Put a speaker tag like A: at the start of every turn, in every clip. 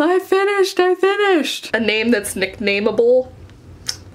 A: I finished. A name that's nicknameable.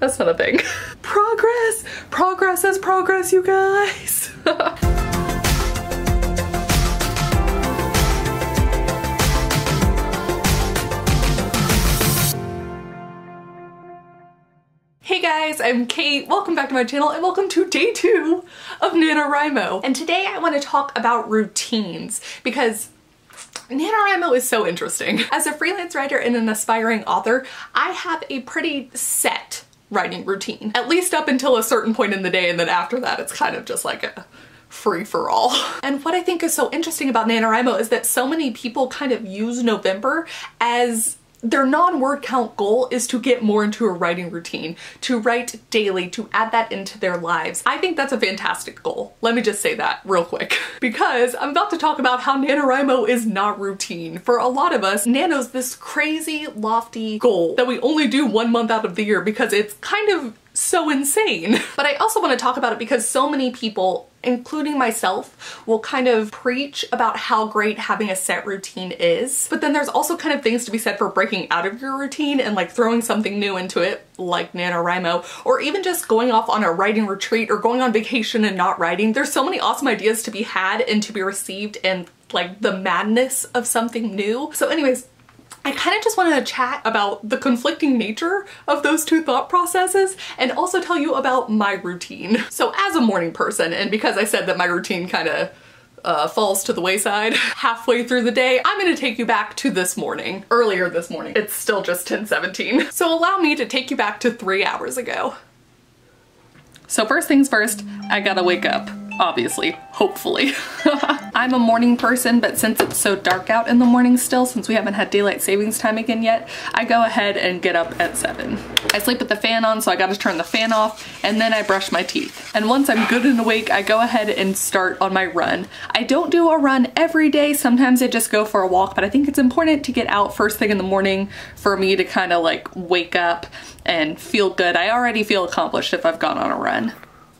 A: That's not a thing. Progress! Progress is progress, you guys! Hey guys, I'm Kate. Welcome back to my channel and welcome to day 2 of NaNoWRIMO. And today I want to talk about routines because NaNoWRIMO is so interesting. As a freelance writer and an aspiring author, I have a pretty set writing routine, at least up until a certain point in the day, and then after that it's kind of just like a free-for-all. And what I think is so interesting about NaNoWRIMO is that so many people kind of use November as their non-word count goal is to get more into a writing routine, to write daily, to add that into their lives. I think that's a fantastic goal. Let me just say that real quick. Because I'm about to talk about how NaNoWRIMO is not routine. For a lot of us, Nano's this crazy, lofty goal that we only do 1 month out of the year because it's kind of so insane. But I also want to talk about it because so many people, including myself, will kind of preach about how great having a set routine is. But then there's also kind of things to be said for breaking out of your routine and like throwing something new into it, like NaNoWRIMO, or even just going off on a writing retreat or going on vacation and not writing. There's so many awesome ideas to be had and to be received and like the madness of something new. So anyways, I kind of just wanted to chat about the conflicting nature of those two thought processes and also tell you about my routine. So as a morning person, and because I said that my routine kind of falls to the wayside halfway through the day, I'm gonna take you back to this morning, earlier this morning. It's still just 10:17. So allow me to take you back to 3 hours ago. So first things first, I gotta wake up. Obviously, hopefully. I'm a morning person, but since it's so dark out in the morning still, since we haven't had daylight savings time again yet, I go ahead and get up at 7. I sleep with the fan on, so I gotta turn the fan off, and then I brush my teeth. And once I'm good and awake, I go ahead and start on my run. I don't do a run every day, sometimes I just go for a walk, but I think it's important to get out first thing in the morning for me to kind of like wake up and feel good. I already feel accomplished if I've gone on a run.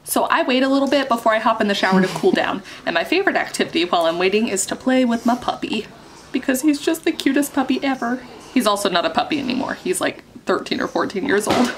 A: So I wait a little bit before I hop in the shower to cool down. And my favorite activity while I'm waiting is to play with my puppy because he's just the cutest puppy ever. He's also not a puppy anymore. He's like 13 or 14 years old.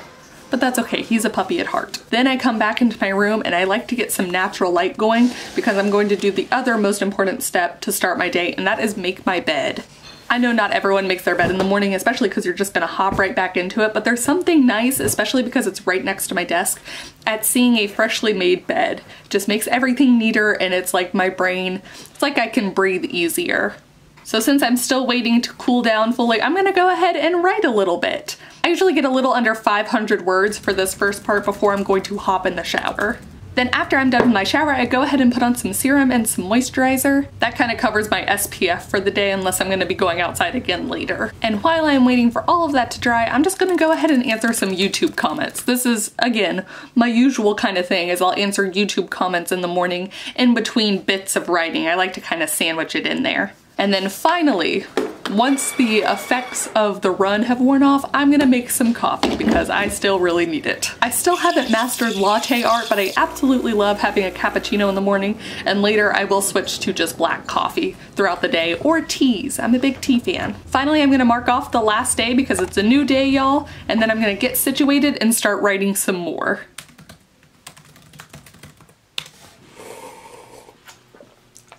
A: But that's okay, he's a puppy at heart. Then I come back into my room and I like to get some natural light going because I'm going to do the other most important step to start my day, and that is make my bed. I know not everyone makes their bed in the morning, especially because you're just gonna hop right back into it, but there's something nice, especially because it's right next to my desk, at seeing a freshly made bed. Just makes everything neater, and it's like my brain, it's like I can breathe easier. So since I'm still waiting to cool down fully, I'm gonna go ahead and write a little bit. I usually get a little under 500 words for this first part before I'm going to hop in the shower. Then after I'm done with my shower, I go ahead and put on some serum and some moisturizer. That kind of covers my SPF for the day unless I'm gonna be going outside again later. And while I'm waiting for all of that to dry, I'm just gonna go ahead and answer some YouTube comments. This is, again, my usual kind of thing is I'll answer YouTube comments in the morning in between bits of writing. I like to kind of sandwich it in there. And then finally, once the effects of the run have worn off, I'm gonna make some coffee because I still really need it. I still haven't mastered latte art, but I absolutely love having a cappuccino in the morning, and later I will switch to just black coffee throughout the day, or teas. I'm a big tea fan. Finally, I'm gonna mark off the last day because it's a new day, y'all, and then I'm gonna get situated and start writing some more.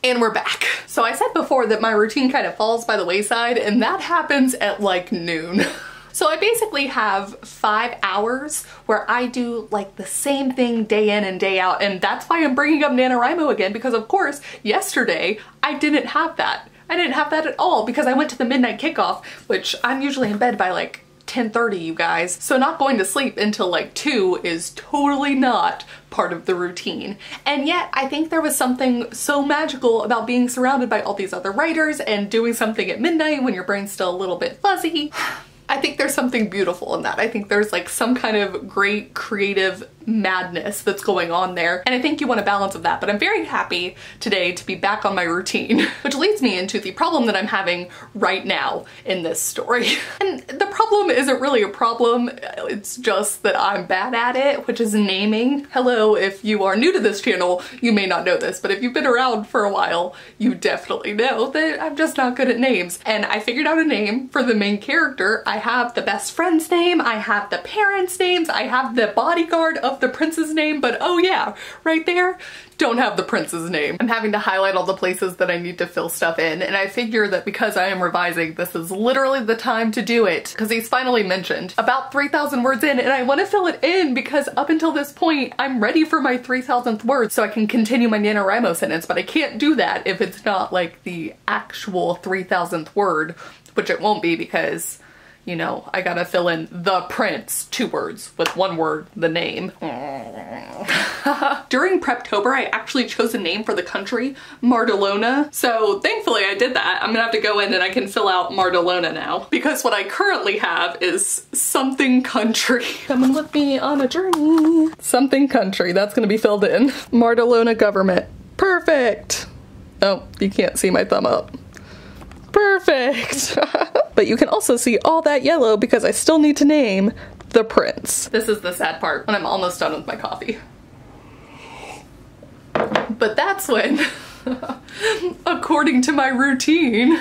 A: And we're back. So I said before that my routine kind of falls by the wayside, and that happens at like noon. So I basically have 5 hours where I do like the same thing day in and day out, and that's why I'm bringing up NaNoWRIMO again, because of course yesterday I didn't have that. I didn't have that at all because I went to the midnight kickoff, which I'm usually in bed by like 10:30, you guys. So not going to sleep until like 2 is totally not part of the routine. And yet I think there was something so magical about being surrounded by all these other writers and doing something at midnight when your brain's still a little bit fuzzy. I think there's something beautiful in that. I think there's like some kind of great creative madness that's going on there. And I think you want a balance of that, but I'm very happy today to be back on my routine, which leads me into the problem that I'm having right now in this story. And the problem isn't really a problem, it's just that I'm bad at it, which is naming. Hello, if you are new to this channel, you may not know this, but if you've been around for a while, you definitely know that I'm just not good at names. And I figured out a name for the main character. I have the best friend's name, I have the parents' names, I have the bodyguard of the prince's name, but oh yeah, right there, don't have the prince's name. I'm having to highlight all the places that I need to fill stuff in, and I figure that because I am revising, this is literally the time to do it, because he's finally mentioned about 3,000 words in, and I want to fill it in because up until this point, I'm ready for my 3,000th word so I can continue my NaNoWRIMO sentence, but I can't do that if it's not like the actual 3,000th word, which it won't be because, you know, I gotta fill in the prince, 2 words, with 1 word, the name. During Preptober, I actually chose a name for the country, Mardalona. So thankfully I did that. I'm gonna have to go in and I can fill out Mardalona now, because what I currently have is something country. Come with me on a journey. Something country, that's gonna be filled in. Mardalona government, perfect. Oh, you can't see my thumb up. Perfect. But you can also see all that yellow because I still need to name the prince. This is the sad part when I'm almost done with my coffee. But that's when, according to my routine,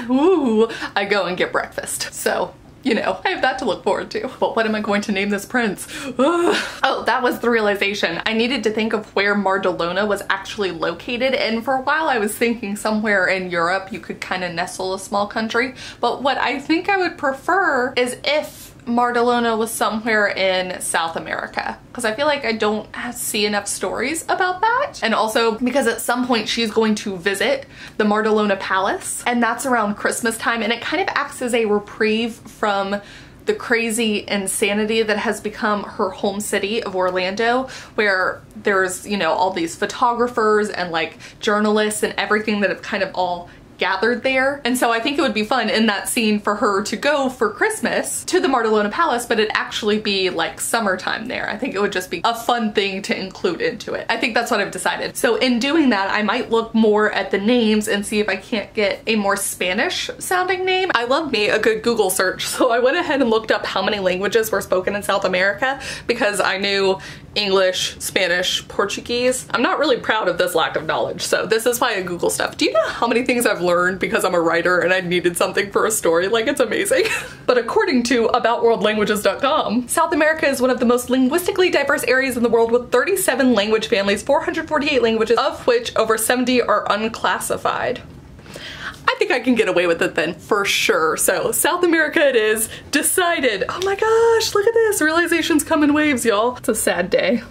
A: I go and get breakfast. So, you know, I have that to look forward to. But what am I going to name this prince? Oh, that was the realization. I needed to think of where Mardalona was actually located, and for a while I was thinking somewhere in Europe you could kind of nestle a small country, but what I think I would prefer is if Mardalona was somewhere in South America, because I feel like I don't see enough stories about that. And also because at some point she's going to visit the Mardalona Palace, and that's around Christmas time, and it kind of acts as a reprieve from the crazy insanity that has become her home city of Orlando, where there's, you know, all these photographers and like journalists and everything that have kind of all gathered there. And so I think it would be fun in that scene for her to go for Christmas to the Mardalona Palace, but it actually be like summertime there. I think it would just be a fun thing to include into it. I think that's what I've decided. So in doing that, I might look more at the names and see if I can't get a more Spanish sounding name. I love me a good Google search, so I went ahead and looked up how many languages were spoken in South America because I knew English, Spanish, Portuguese. I'm not really proud of this lack of knowledge, so this is why I Google stuff. Do you know how many things I've learned because I'm a writer and I needed something for a story? Like, it's amazing. But according to aboutworldlanguages.com, South America is one of the most linguistically diverse areas in the world with 37 language families, 448 languages, of which over 70 are unclassified. I think I can get away with it then, for sure. So South America it is, decided. Oh my gosh, look at this. Realizations come in waves, y'all. It's a sad day.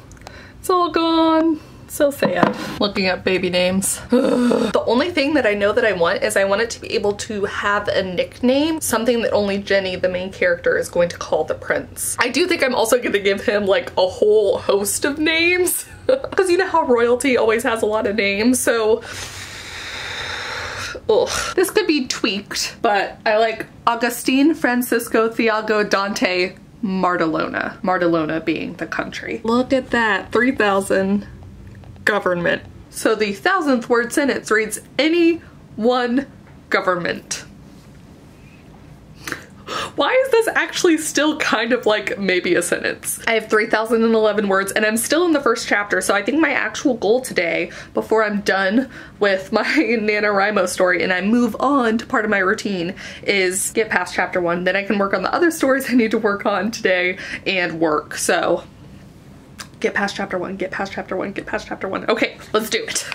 A: It's all gone. So sad. Looking at baby names. The only thing that I know that I want is I want it to be able to have a nickname, something that only Jenny, the main character, is going to call the prince. I do think I'm also going to give him like a whole host of names because you know how royalty always has a lot of names, so ugh. This could be tweaked, but I like Augustine, Francisco, Thiago, Dante, Mardalona. Mardalona being the country. Look at that, 3,000 government. So the 1,000th word sentence reads, any one government. Why is this actually still kind of like maybe a sentence? I have 3,011 words and I'm still in the first chapter, so I think my actual goal today, before I'm done with my NaNoWRIMO story and I move on to part of my routine, is get past chapter 1. Then I can work on the other stories I need to work on today and work. So get past chapter 1, get past chapter 1, get past chapter 1. Okay, let's do it.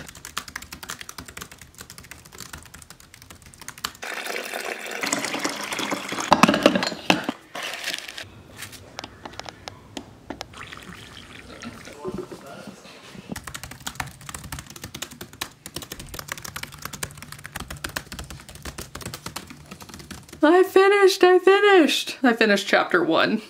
A: I finished chapter 1.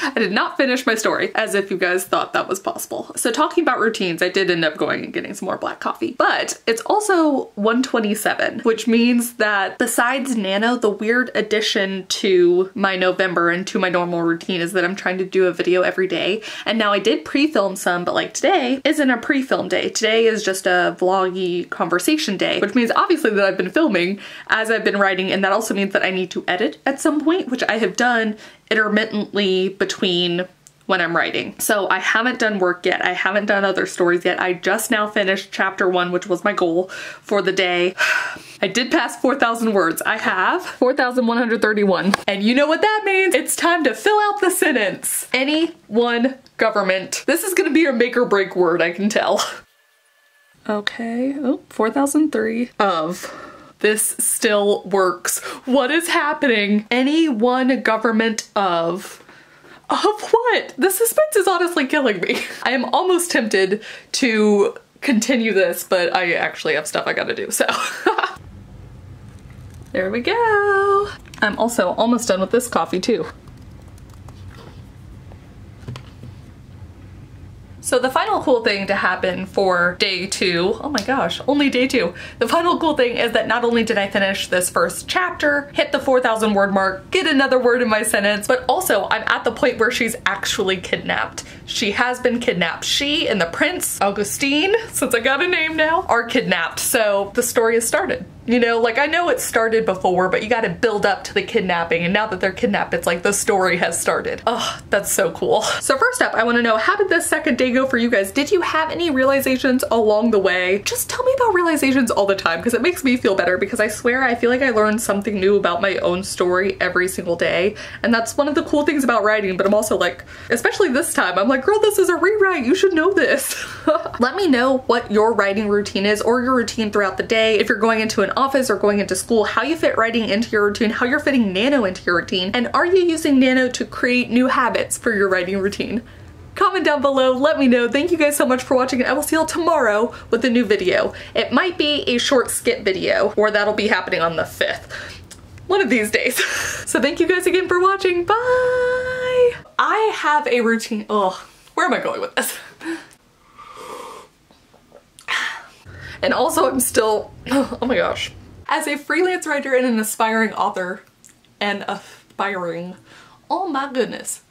A: I did not finish my story, as if you guys thought that was possible. So talking about routines, I did end up going and getting some more black coffee, but it's also 127, which means that besides Nano, the weird addition to my November and to my normal routine is that I'm trying to do a video every day. And now I did pre-film some, but like today isn't a pre-film day. Today is just a vloggy conversation day, which means obviously that I've been filming as I've been writing, and that also means that I need to edit at some point, which I have done intermittently between when I'm writing. So I haven't done work yet. I haven't done other stories yet. I just now finished chapter 1, which was my goal for the day. I did pass 4,000 words. I have 4,131. And you know what that means? It's time to fill out the sentence. Any one government. This is gonna be a make or break word, I can tell. Okay, oh, 4,003 of. This still works. What is happening? Any one government of what? The suspense is honestly killing me. I am almost tempted to continue this, but I actually have stuff I gotta do, so. There we go. I'm also almost done with this coffee too. So the final cool thing to happen for day 2, oh my gosh, only day 2. The final cool thing is that not only did I finish this first chapter, hit the 4,000 word mark, get another word in my sentence, but also I'm at the point where she's actually kidnapped. She has been kidnapped. She and the Prince, Augustine, since I got a name now, are kidnapped. So the story has started. You know, like I know it started before, but you gotta build up to the kidnapping, and now that they're kidnapped, it's like the story has started. Oh, that's so cool. So first up, I wanna know, how did this second day go for you guys? Did you have any realizations along the way? Just tell me about realizations all the time, because it makes me feel better, because I swear I feel like I learn something new about my own story every single day, and that's one of the cool things about writing, but I'm also like, especially this time, I'm like, girl, this is a rewrite, you should know this. Let me know what your writing routine is, or your routine throughout the day. If you're going into an office or going into school, how you fit writing into your routine, how you're fitting Nano into your routine, and are you using Nano to create new habits for your writing routine? Comment down below, let me know. Thank you guys so much for watching, and I will see y'all tomorrow with a new video. It might be a short skit video, or that'll be happening on the 5th. One of these days. So thank you guys again for watching, bye! I have a routine, ugh, where am I going with this? And also I'm still, oh my gosh. As a freelance writer and an aspiring author, oh my goodness.